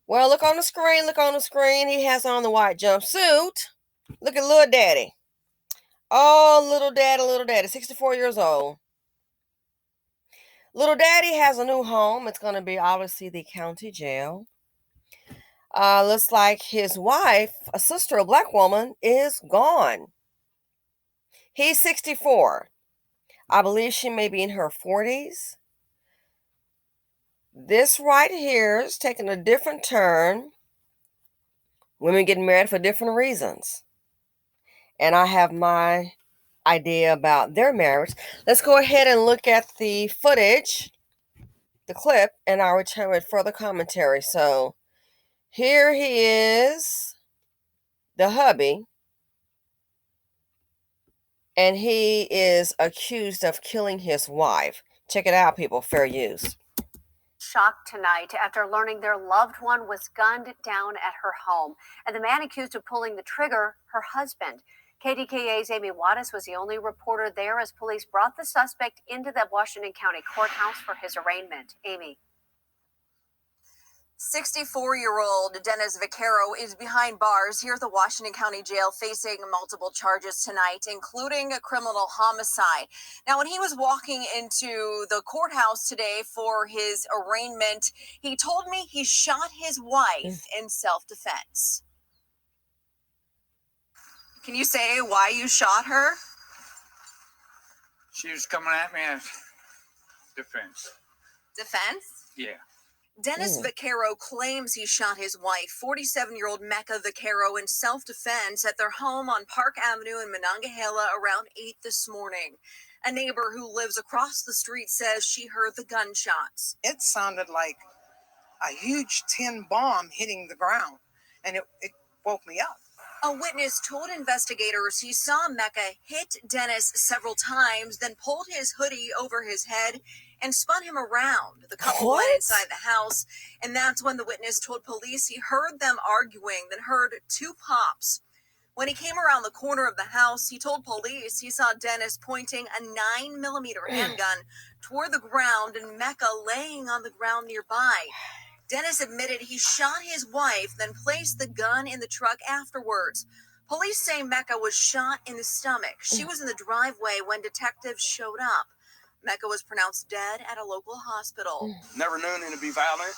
Well, look on the screen. Look on the screen. He has on the white jumpsuit. Look at little daddy. Oh, little daddy, 64 years old. Little daddy has a new home. It's going to be obviously the county jail. Looks like his wife, a sister, a black woman, is gone. He's 64. I believe she may be in her 40s. This right here is taking a different turn. Women getting married for different reasons. And I have my idea about their marriage. Let's go ahead and look at the footage, the clip, and I'll return with further commentary. So here he is, the hubby, and he is accused of killing his wife. Check it out, people. Fair use. Shocked tonight after learning their loved one was gunned down at her home, and the man accused of pulling the trigger, her husband. KDKA's Amy Wattis was the only reporter there as police brought the suspect into the Washington County courthouse for his arraignment. Amy. 64-year-old Dennis Vaquero is behind bars here at the Washington County Jail facing multiple charges tonight, including a criminal homicide. Now, when he was walking into the courthouse today for his arraignment, he told me he shot his wife in self-defense. Can you say why you shot her? She was coming at me as defense. Defense? Yeah. Dennis Vaquero claims he shot his wife, 47-year-old Mecca Vaquero, in self-defense at their home on Park Avenue in Monongahela around 8 this morning. A neighbor who lives across the street says she heard the gunshots. It sounded like a huge tin bomb hitting the ground, and it woke me up. A witness told investigators he saw Mecca hit Dennis several times, then pulled his hoodie over his head and spun him around. The couple went inside the house, and that's when the witness told police he heard them arguing, then heard two pops. When he came around the corner of the house, he told police he saw Dennis pointing a 9mm handgun toward the ground and Mecca laying on the ground nearby. Dennis admitted he shot his wife, then placed the gun in the truck afterwards. Police say Mecca was shot in the stomach. She was in the driveway when detectives showed up. Mecca was pronounced dead at a local hospital. Never known him to be violent.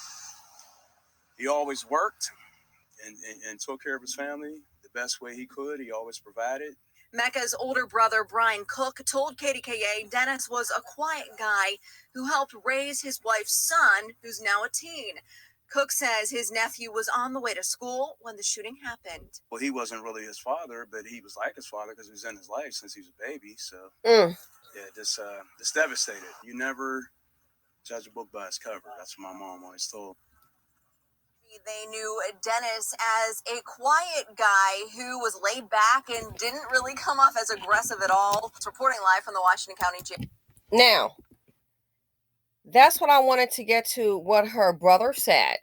He always worked and took care of his family the best way he could. He always provided. Mecca's older brother, Brian Cook, told KDKA Dennis was a quiet guy who helped raise his wife's son, who's now a teen. Cook says his nephew was on the way to school when the shooting happened. Well, he wasn't really his father, but he was like his father because he was in his life since he was a baby. So, yeah, just devastated. You never judge a book by its cover. That's what my mom always told. They knew Dennis as a quiet guy who was laid back and didn't really come off as aggressive at all. It's reporting live from the Washington County Jail. Now, that's what I wanted to get to, what her brother said.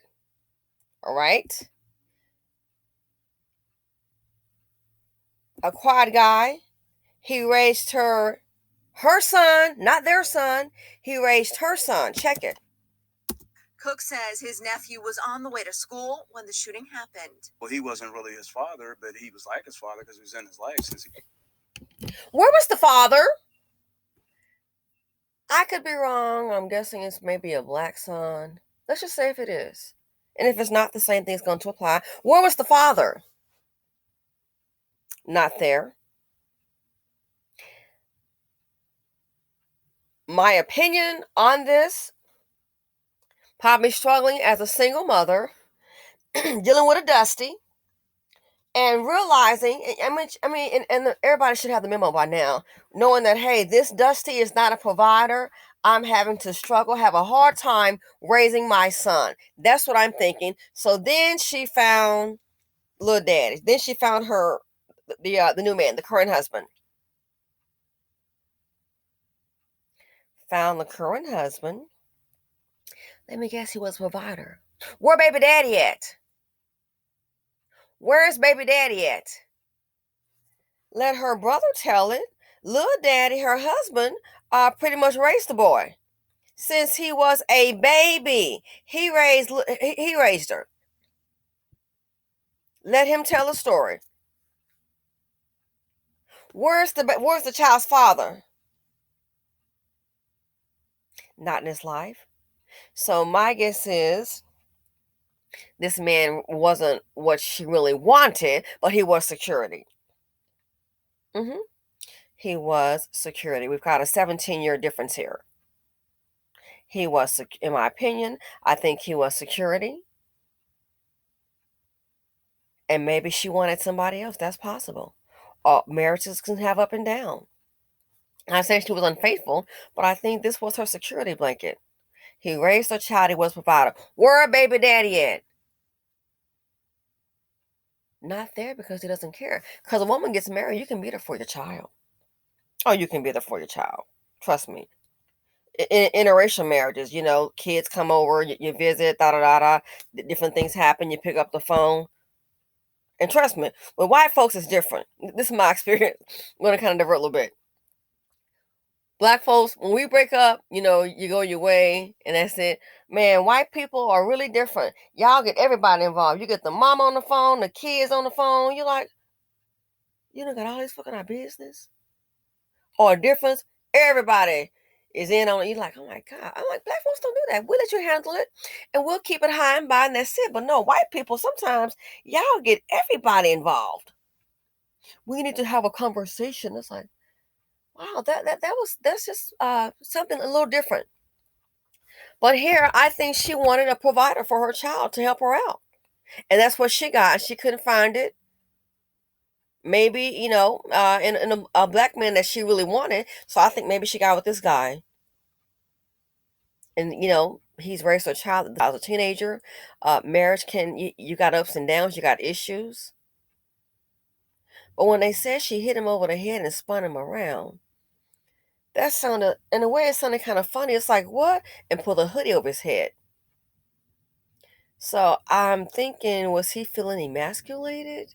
All right? A quiet guy. He raised her son, not their son. He raised her son. Check it. Cook says his nephew was on the way to school when the shooting happened. Well, he wasn't really his father, but he was like his father because he was in his life since he... Where was the father? I could be wrong. I'm guessing it's maybe a black son. Let's just say if it is. And if it's not, the same thing's going to apply. Where was the father? Not there. My opinion on this, probably struggling as a single mother, dealing with a Dusty, and realizing, and everybody should have the memo by now, knowing that, hey, this Dusty is not a provider. I'm having to struggle, have a hard time raising my son. That's what I'm thinking. So then she found little daddy. Then she found her, the new man, the current husband. Found the current husband. Let me guess, he was a provider. Where baby daddy at? Where's baby daddy at? Let her brother tell it. Little daddy, her husband, pretty much raised the boy. Since he was a baby, he raised her. Let him tell a story. Where's the child's father? Not in his life. So my guess is this man wasn't what she really wanted, but he was security. He was security. We've got a 17-year difference here. He was, in my opinion, I think he was security. And maybe she wanted somebody else. That's possible. Marriages can have up and down. I'm not saying she was unfaithful, but I think this was her security blanket. He raised her child. He was provider. Where baby daddy at? Not there because he doesn't care. Because a woman gets married, you can be there for your child. Oh, you can be there for your child. Trust me. In interracial marriages, kids come over, you visit, da da da da. Different things happen. You pick up the phone. And trust me, with white folks, it's different. This is my experience. I'm going to kind of divert a little bit. Black folks, when we break up, you go your way, and that's it. Man, white people are really different. Y'all get everybody involved. You get the mom on the phone, the kids on the phone. You're like, you done got all this fucking our business. Or a difference, everybody is in on it. You're like, oh my God. I'm like, black folks don't do that. We'll let you handle it, and we'll keep it high and by, and that's it. But no, white people, sometimes y'all get everybody involved. We need to have a conversation. It's like, wow, that's just something a little different. But here, I think she wanted a provider for her child to help her out, and that's what she got. She couldn't find it. Maybe in a black man that she really wanted. So I think maybe she got with this guy, and he's raised her child. The child's a teenager. Marriage you got ups and downs. You got issues. But when they said she hit him over the head and spun him around, that sounded, in a way, it sounded kind of funny. It's like, what? And pulled a hoodie over his head. So I'm thinking, was he feeling emasculated?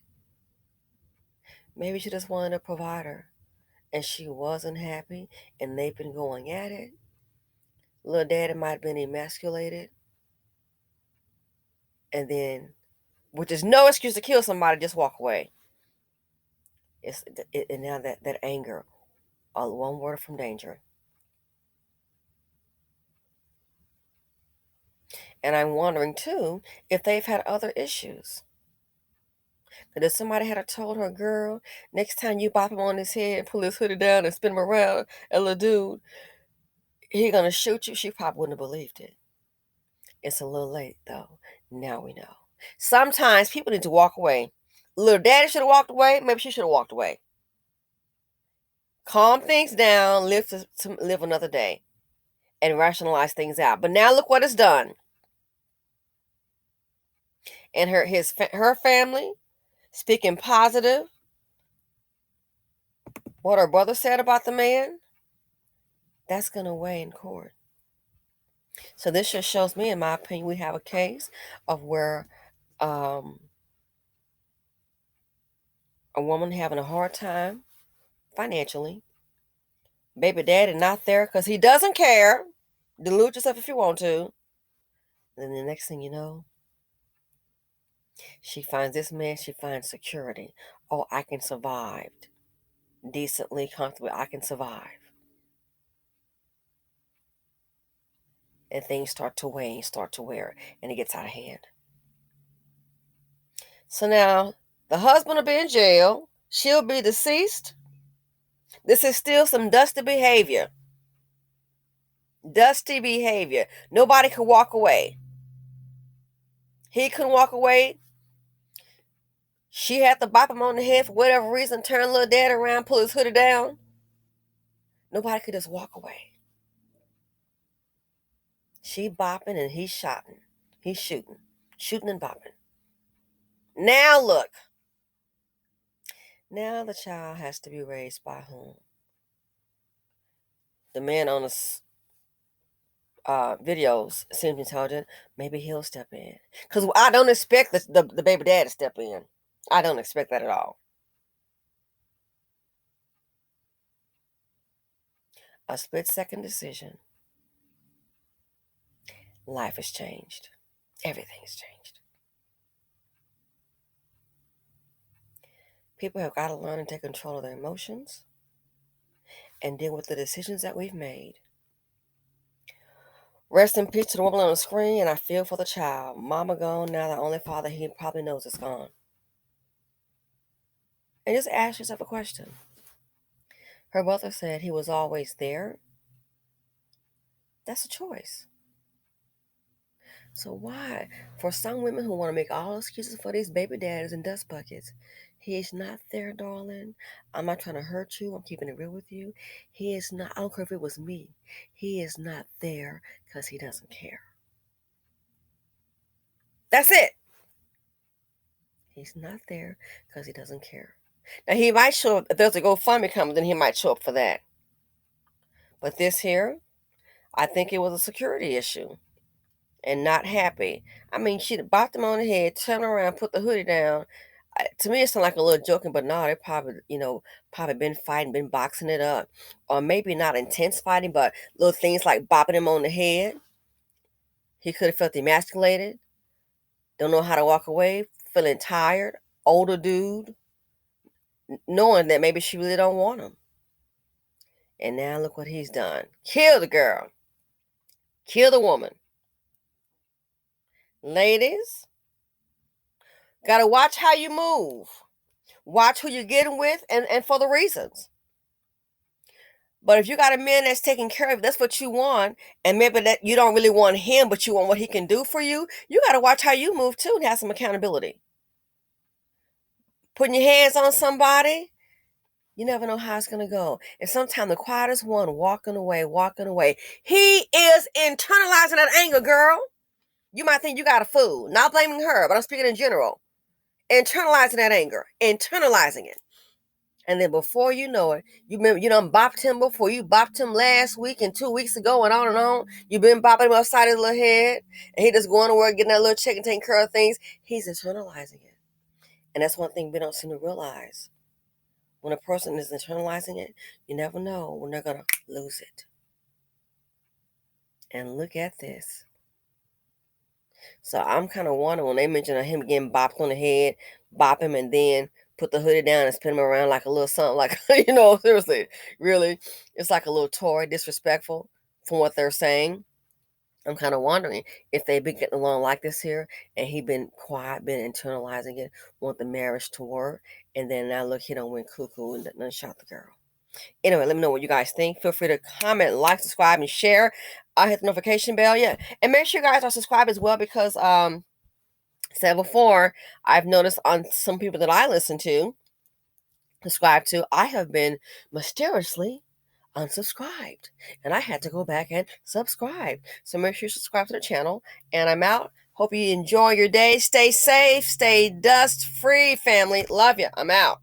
Maybe she just wanted a provider and she wasn't happy and they've been going at it. Little daddy might have been emasculated. And then, which is no excuse to kill somebody, just walk away. And now that anger, one word from danger. And I'm wondering too if they've had other issues. That if somebody had told her, girl, next time you bop him on his head and pull his hoodie down and spin him around, a little dude, he gonna shoot you, she probably wouldn't have believed it. It's a little late though. Now we know. Sometimes people need to walk away. Little daddy should have walked away. Maybe she should have walked away. Calm things down, live to live another day, and rationalize things out. But now look what it's done. And her family speaking positive. What her brother said about the man, that's gonna weigh in court. So this just shows me, in my opinion, we have a case of where a woman having a hard time financially. Baby daddy not there because he doesn't care. Delude yourself if you want to. And then the next thing you know, she finds this man, she finds security. Oh, I can survive. Decently, comfortably, I can survive. And things start to wane, start to wear, and it gets out of hand. So now, the husband will be in jail. She'll be deceased. This is still some dusty behavior. Dusty behavior. Nobody could walk away. He couldn't walk away. She had to bop him on the head for whatever reason, turn little dad around, pull his hoodie down. Nobody could just walk away. She bopping and he's shotting. He's shooting. Shooting and bopping. Now look. Now the child has to be raised by whom? The man on the videos seems intelligent. Maybe he'll step in. Because I don't expect the baby dad to step in. I don't expect that at all. A split-second decision. Life has changed. Everything's changed. People have got to learn and take control of their emotions and deal with the decisions that we've made. Rest in peace to the woman on the screen, and I feel for the child. Mama gone, now the only father he probably knows is gone. And just ask yourself a question. Her mother said he was always there. That's a choice. So why? For some women who want to make all excuses for these baby daddies and dust buckets, he is not there, darling. I'm not trying to hurt you. I'm keeping it real with you. He is not. I don't care if it was me. He is not there because he doesn't care. That's it. He's not there because he doesn't care. Now, he might show up. If there's a GoFundMe coming, then he might show up for that. But this here, I think it was a security issue and not happy. I mean, she'd bopped him on the head, turned around, put the hoodie down. To me, it sounded like a little joking, but no, they probably, probably been fighting, been boxing it up. Or maybe not intense fighting, but little things like bopping him on the head. He could have felt emasculated. Don't know how to walk away, feeling tired, older dude, knowing that maybe she really don't want him. And now look what he's done. Kill the girl. Kill the woman. Ladies, gotta watch how you move. Watch who you're getting with and for the reasons. But if you got a man that's taking care of you, that's what you want, and maybe that you don't really want him, but you want what he can do for you, you got to watch how you move too and have some accountability. Putting your hands on somebody, you never know how it's going to go. And sometimes the quietest one walking away. He is internalizing that anger, girl. You might think you got a fool. Not blaming her, but I'm speaking in general. Internalizing that anger. Internalizing it. And then before you know it, you done bopped him before. You bopped him last week and 2 weeks ago and on and on. You've been bopping him upside his little head. And he just going to work, getting that little check and taking care of things. He's internalizing it. And that's one thing we don't seem to realize. When a person is internalizing it, you never know when they're going to lose it. And look at this. So I'm kind of wondering when they mention him getting bopped on the head, bop him and then put the hoodie down and spin him around like a little something, like, seriously, really, it's like a little toy, disrespectful from what they're saying. I'm kind of wondering if they've been getting along like this here and he been quiet, been internalizing it, want the marriage to work, and then now look, he don't went cuckoo and done shot the girl. Anyway, let me know what you guys think. Feel free to comment, like, subscribe, and share. I'll hit the notification bell, yeah. And make sure you guys are subscribed as well because, said before, I've noticed on some people that I listen to, subscribe to, I have been mysteriously unsubscribed. And I had to go back and subscribe. So make sure you subscribe to the channel. And I'm out. Hope you enjoy your day. Stay safe. Stay dust free, family. Love you. I'm out.